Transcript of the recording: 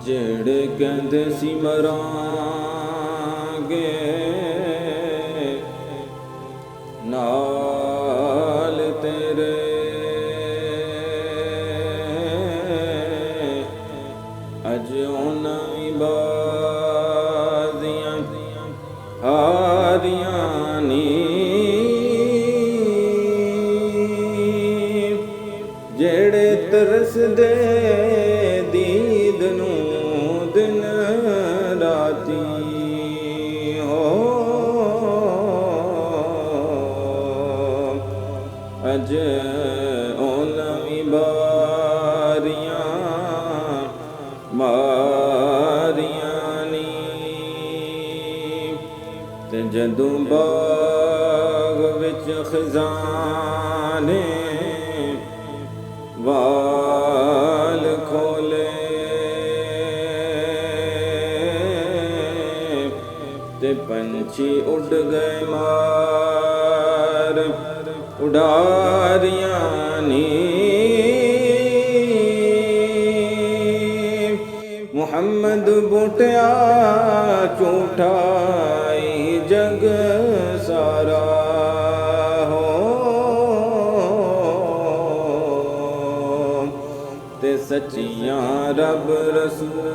ਜਿਹੜੇ ਕਹਿੰਦੇ ਸੀ ਮਰਾਂਗੇ ਨਾਲ ਤੇਰੇ, ਅੱਜ ਉਹਨਾਂ ਵੀ ਬਾਜ਼ੀਆਂ ਹਾਰੀਆਂ ਨੀ, ਜਿਹੜੇ ਤਰਸਦੇ ਦੀਦ ਨੂੰ ਦਿਨ ਰਾਤੀ ਹੋ, ਅੱਜ ਉਹਨਾਂ ਵੀ ਬਾਰੀਆਂ ਮਾਰੀਆਂ ਨੀ, ਤੇ ਜਦੋਂ ਬਾਗ ਵਿੱਚ ਖਜ਼ਾਨੇ ਵਾਲ ਖੋਲੇ, ਤੇ ਪੰਛੀ ਉੱਡ ਗਏ ਮਾਰ ਉਡਾਰੀਆਂ ਨੀ, ਮੁਹੰਮਦ ਬੁੱਟਿਆ ਝੂਠਾ ਈ ਜਗ ਸਾਰਾ ਹੋ, ਤੇ ਸੱਚੀਆਂ ਰੱਬ ਰਸੂਲ